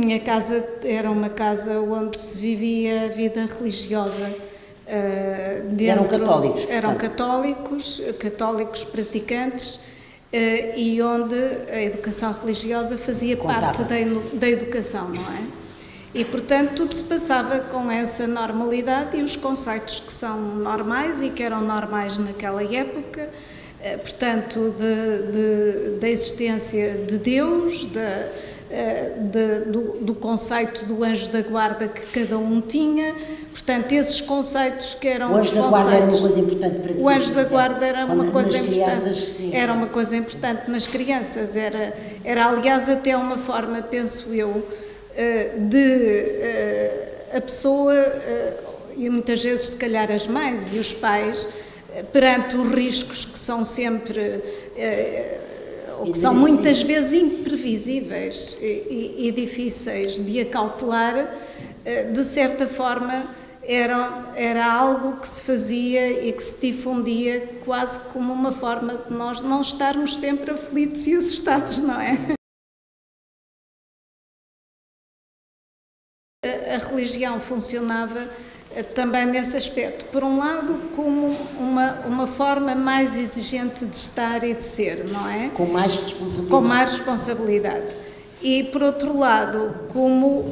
minha casa era uma casa onde se vivia a vida religiosa. Eram católicos? Eram católicos praticantes, e onde a educação religiosa fazia parte da educação, não é? E, portanto, tudo se passava com essa normalidade e os conceitos que são normais e que eram normais naquela época, portanto, da existência de Deus, do conceito do anjo da guarda que cada um tinha, portanto, esses conceitos que eram o anjo da guarda era uma coisa importante para ti. O anjo da guarda era uma coisa importante. Era uma coisa importante nas crianças. Era aliás, até uma forma, penso eu, de a pessoa, e muitas vezes, se calhar, as mães e os pais, perante os riscos que são sempre, ou que são muitas vezes imprevisíveis e difíceis de acautelar, de certa forma era algo que se fazia e que se difundia quase como uma forma de nós não estarmos sempre aflitos e assustados, não é? A religião funcionava também nesse aspecto, por um lado como uma forma mais exigente de estar e de ser, não é? Com mais responsabilidade. Com mais responsabilidade. E, por outro lado, como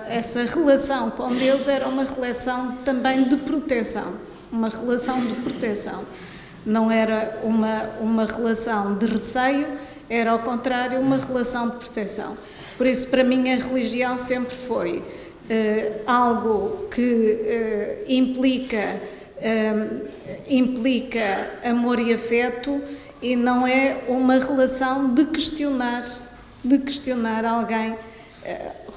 essa relação com Deus era uma relação também de proteção, uma relação de proteção. Não era uma relação de receio, era, ao contrário, uma relação de proteção. Por isso, para mim, a religião sempre foi algo que implica amor e afeto, e não é uma relação de questionar alguém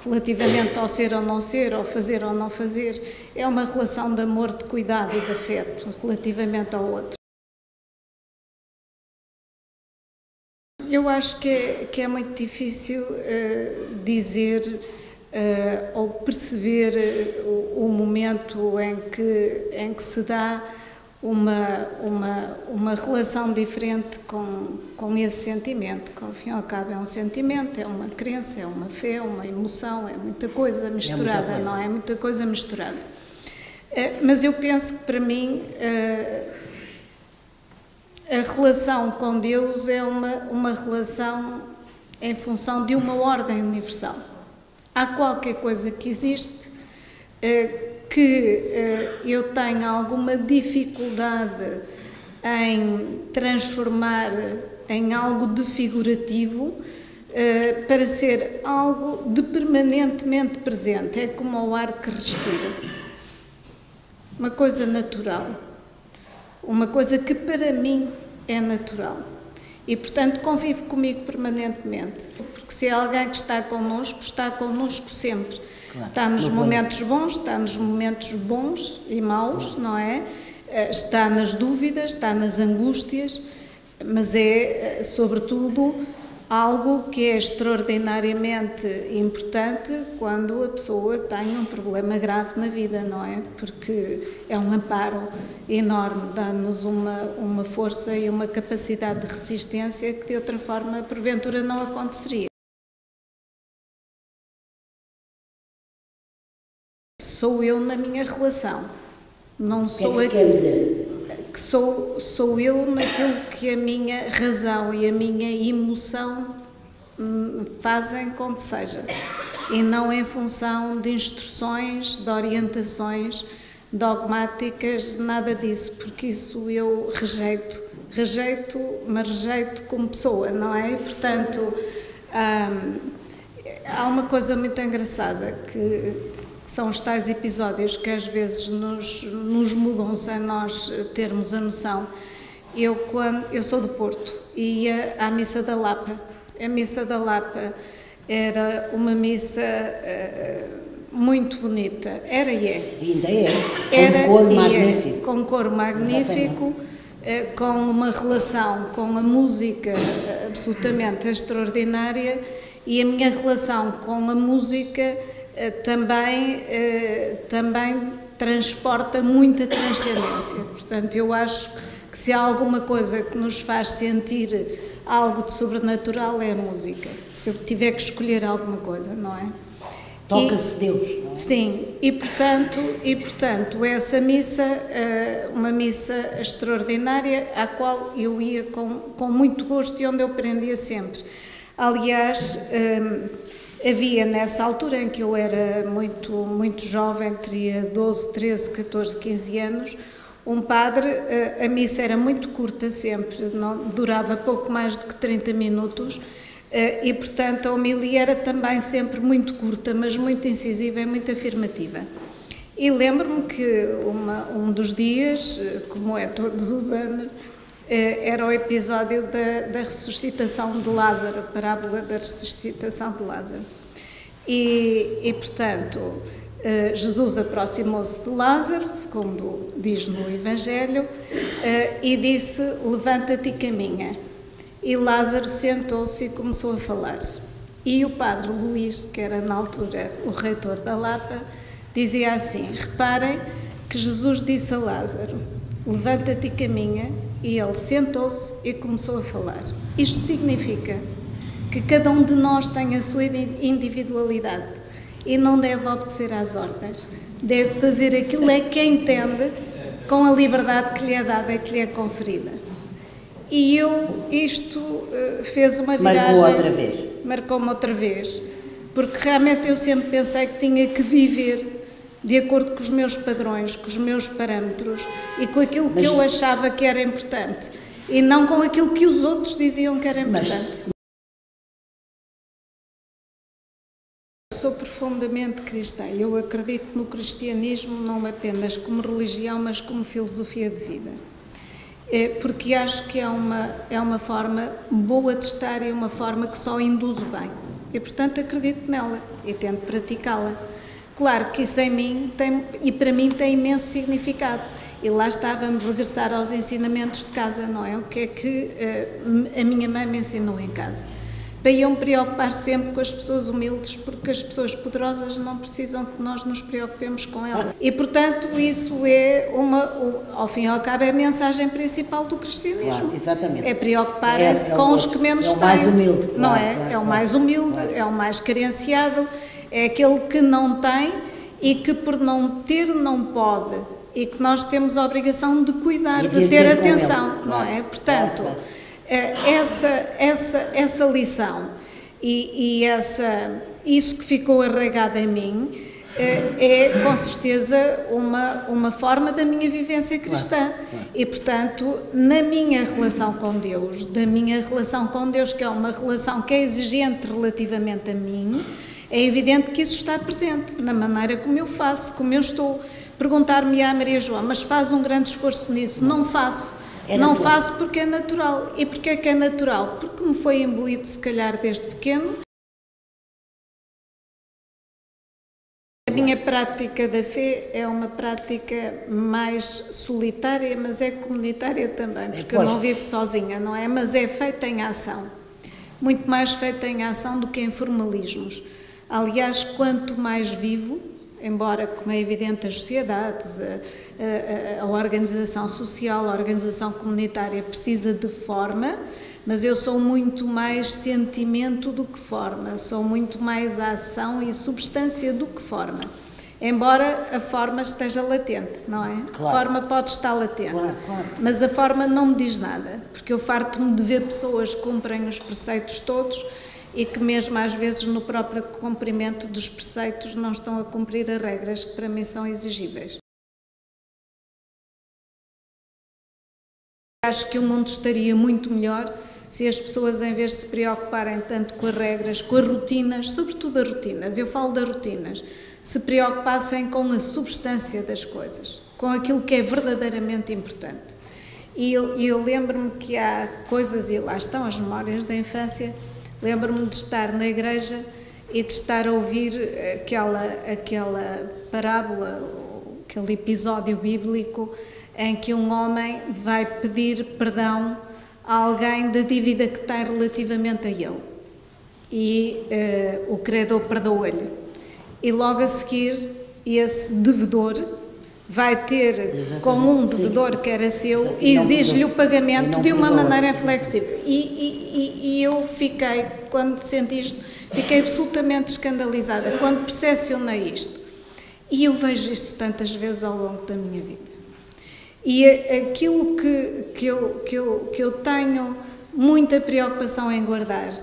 relativamente ao ser ou não ser, ao fazer ou não fazer. É uma relação de amor, de cuidado e de afeto relativamente ao outro. Eu acho que é muito difícil dizer ou perceber o momento em que se dá uma relação diferente com esse sentimento, que ao fim e ao cabo é um sentimento, é uma crença, é uma fé, é uma emoção, é muita coisa misturada, não é? Muita coisa misturada. Mas eu penso que, para mim, a relação com Deus é uma relação em função de uma ordem universal. Há qualquer coisa que existe que eu tenho alguma dificuldade em transformar em algo de figurativo para ser algo de permanentemente presente. É como o ar que respira. Uma coisa natural. Uma coisa que para mim é natural. E, portanto, convive comigo permanentemente. Porque se é alguém que está connosco sempre. Claro. Está nos momentos bons, está nos momentos bons e maus, não é? Está nas dúvidas, está nas angústias, mas é, sobretudo, algo que é extraordinariamente importante quando a pessoa tem um problema grave na vida, não é? Porque é um amparo enorme, dá-nos uma força e uma capacidade de resistência que de outra forma, porventura, não aconteceria. Sou eu na minha relação, não sou o que é que quer dizer? Que sou eu naquilo que a minha razão e a minha emoção fazem com que seja, e não em função de instruções, de orientações dogmáticas, nada disso, porque isso eu rejeito, mas rejeito como pessoa, não é? E, portanto, há uma coisa muito engraçada que são os tais episódios que às vezes nos mudam sem nós termos a noção. Eu sou do Porto e ia à Missa da Lapa. A Missa da Lapa era uma missa muito bonita. Era e é. Ainda é. Com um coro magnífico. Com um coro magnífico, com uma relação com a música absolutamente extraordinária, e a minha relação com a música também transporta muita transcendência. Portanto, eu acho que se há alguma coisa que nos faz sentir algo de sobrenatural é a música. se eu tiver que escolher alguma coisa, não é? Toca-se Deus, não é? Sim, e portanto essa missa, uma missa extraordinária, à qual eu ia com muito gosto e onde eu aprendia sempre. Aliás, havia nessa altura em que eu era muito jovem, teria 12, 13, 14, 15 anos, um padre, a missa era muito curta sempre, não, durava pouco mais do que 30 minutos, e portanto a homilia era também sempre muito curta, mas muito incisiva e muito afirmativa. E lembro-me que um dos dias, como é todos os anos, era o episódio da ressuscitação de Lázaro, a parábola da ressuscitação de Lázaro. E portanto, Jesus aproximou-se de Lázaro, segundo diz no Evangelho, e disse: levanta-te e caminha. E Lázaro sentou-se e começou a falar. E o padre Luís, que era na altura o reitor da Lapa, dizia assim: reparem que Jesus disse a Lázaro: levanta-te e caminha, e ele sentou-se e começou a falar. Isto significa que cada um de nós tem a sua individualidade e não deve obedecer às ordens, deve fazer aquilo que entende com a liberdade que lhe é dada e que lhe é conferida. E isto fez uma viragem. Marcou outra vez. Marcou-me outra vez, porque realmente eu sempre pensei que tinha que viver de acordo com os meus padrões, com os meus parâmetros e com aquilo que eu achava que era importante e não com aquilo que os outros diziam que era importante. Sou profundamente cristã. Eu acredito no cristianismo não apenas como religião, mas como filosofia de vida. Porque acho que é uma forma boa de estar e uma forma que só induz o bem. E, portanto, acredito nela e tento praticá-la. Claro que isso em mim e para mim tem imenso significado. E lá está, vamos regressar aos ensinamentos de casa, não é? O que é que a minha mãe me ensinou em casa? Para eu me preocupar sempre com as pessoas humildes, porque as pessoas poderosas não precisam que nós nos preocupemos com elas. E, portanto, isso é ao fim e ao cabo, é a mensagem principal do cristianismo. Claro, exatamente. É preocupar-se com os que menos têm. É o mais humilde. Não claro, é? Claro, é o mais humilde, é o mais carenciado, é aquele que não tem e que por não ter não pode. E que nós temos a obrigação de cuidar, de ter atenção, não é? Portanto... Essa lição e isso que ficou arraigado em mim é com certeza uma forma da minha vivência cristã. E portanto, na minha relação com Deus, que é uma relação que é exigente relativamente a mim, é evidente que isso está presente na maneira como eu faço, como eu estou. Perguntar-me à Maria João: mas faz um grande esforço nisso? Não faço. Não faço porque é natural. E porque é que é natural? Porque me foi imbuído, se calhar, desde pequeno. A minha prática da fé é uma prática mais solitária, mas é comunitária também, porque eu não vivo sozinha, não é? Mas é feita em ação. Muito mais feita em ação do que em formalismos. Aliás, quanto mais vivo, embora, como é evidente, as sociedades, a organização social, a organização comunitária precisa de forma, mas eu sou muito mais sentimento do que forma, sou muito mais ação e substância do que forma. Embora a forma esteja latente, não é? Claro. A forma pode estar latente, claro. Mas a forma não me diz nada, porque eu farto-me de ver pessoas que cumprem os preceitos todos e que mesmo às vezes no próprio cumprimento dos preceitos não estão a cumprir as regras que para mim são exigíveis. Acho que o mundo estaria muito melhor se as pessoas, em vez de se preocuparem tanto com as regras, com as rotinas, sobretudo as rotinas, eu falo das rotinas, se preocupassem com a substância das coisas, com aquilo que é verdadeiramente importante. E eu lembro-me que há coisas, e lá estão as memórias da infância. Lembro-me de estar na igreja e de estar a ouvir aquela parábola, aquele episódio bíblico em que um homem vai pedir perdão a alguém da dívida que tem relativamente a ele. E o credor perdoa-lhe. E logo a seguir, esse devedor vai ter Exatamente, com um sim. devedor que era seu, Exato, e não exige-lhe o perdoa. pagamento E não de uma perdoa. maneira inflexível. E eu fiquei, quando senti isto, fiquei absolutamente escandalizada quando percepcionei isto. E eu vejo isto tantas vezes ao longo da minha vida. E aquilo que eu tenho muita preocupação em guardar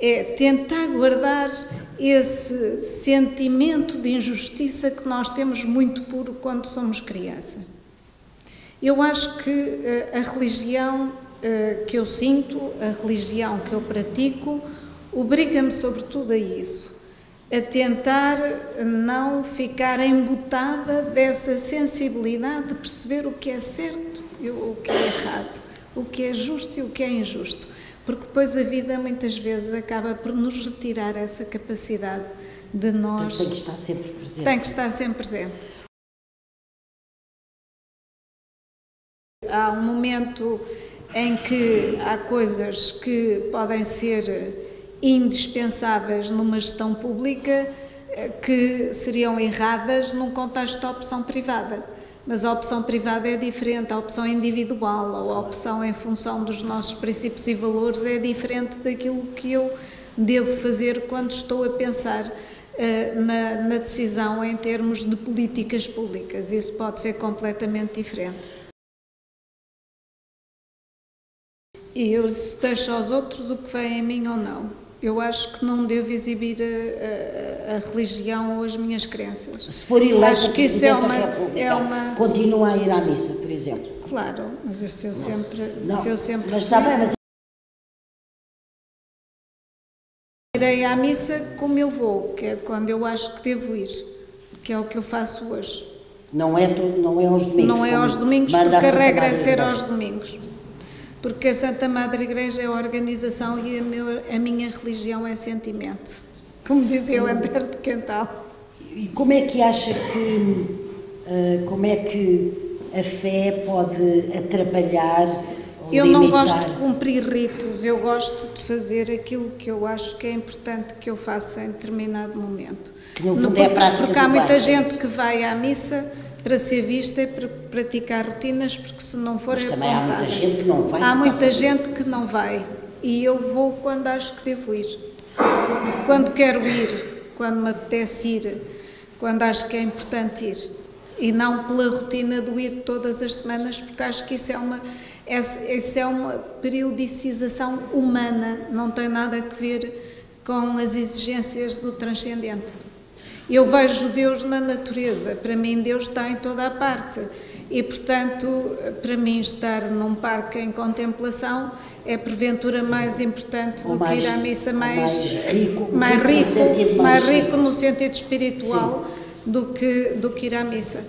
é tentar guardar esse sentimento de injustiça que nós temos muito puro quando somos criança. Eu acho que a religião que eu sinto, a religião que eu pratico, obriga-me sobretudo a isso, a tentar não ficar embutada dessa sensibilidade de perceber o que é certo e o que é errado, o que é justo e o que é injusto, porque depois a vida muitas vezes acaba por nos retirar essa capacidade de nós... Tem que estar sempre presente. Tem que estar sempre presente. Há um momento em que há coisas que podem ser indispensáveis numa gestão pública que seriam erradas num contexto de opção privada. Mas a opção privada é diferente, a opção individual, ou a opção em função dos nossos princípios e valores é diferente daquilo que eu devo fazer quando estou a pensar na decisão em termos de políticas públicas. Isso pode ser completamente diferente. E eu deixo aos outros o que vem em mim ou não. Eu acho que não devo exibir a religião ou as minhas crenças. Se for eleito Presidente é da República, continua a ir à missa, por exemplo? Claro, mas isso eu sempre... Mas está bem, mas... Irei à missa como eu vou, que é quando eu acho que devo ir, que é o que eu faço hoje. Não é aos domingos? Não é aos domingos, porque a regra é ser aos domingos. Porque a Santa Madre Igreja é a organização e a minha religião é sentimento, como dizia o André de Quental. E como é que acha como é que a fé pode atrapalhar ou Eu limitar? não gosto de cumprir ritos, eu gosto de fazer aquilo que eu acho que é importante que eu faça em determinado momento. Que no fundo é a prática porque há do muita bem. gente que vai à missa para ser vista e para praticar rotinas, porque se não for Mas é também apontada. há muita gente que não vai. Há muita gente que não vai e eu vou quando acho que devo ir. Quando quero ir, quando me apetece ir, quando acho que é importante ir. E não pela rotina do ir todas as semanas, porque acho que isso é uma periodicização humana, não tem nada a ver com as exigências do transcendente. Eu vejo Deus na natureza, para mim Deus está em toda a parte e, portanto, para mim estar num parque em contemplação é porventura mais importante do que ir à missa mais rico no sentido espiritual do que ir à missa.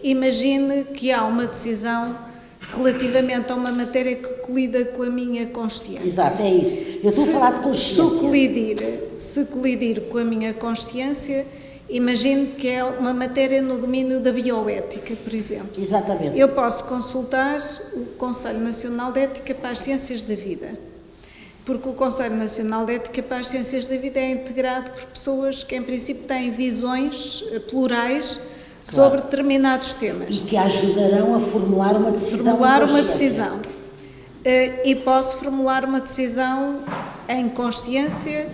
Imagine que há uma decisão relativamente a uma matéria que colida com a minha consciência. Exato, é isso. Eu estou a falar de consciência. Se colidir com a minha consciência, imagine que é uma matéria no domínio da bioética, por exemplo. Exatamente. Eu posso consultar o Conselho Nacional de Ética para as Ciências da Vida, porque o Conselho Nacional de Ética para as Ciências da Vida é integrado por pessoas que, em princípio, têm visões plurais sobre determinados temas. E que ajudarão a formular uma decisão. E posso formular uma decisão em consciência,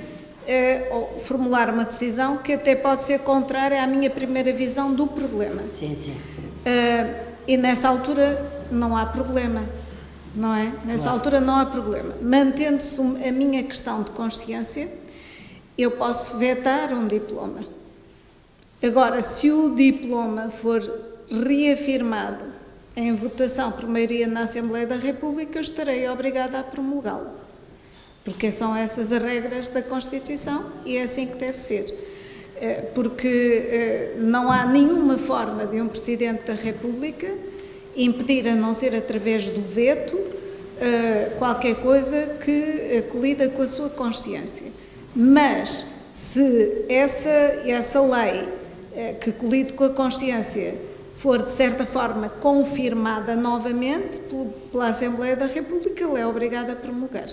ou formular uma decisão que até pode ser contrária à minha primeira visão do problema. Sim, sim. E nessa altura não há problema, não é? Nessa altura não há problema. Mantendo-se a minha questão de consciência, eu posso vetar um diploma. Agora, se o diploma for reafirmado em votação por maioria na Assembleia da República, eu estarei obrigada a promulgá-lo, porque são essas as regras da Constituição e é assim que deve ser, porque não há nenhuma forma de um Presidente da República impedir, a não ser através do veto, qualquer coisa que colida com a sua consciência. Mas, se essa lei que colide com a consciência for, de certa forma, confirmada novamente pela Assembleia da República, ele é obrigado a promulgar.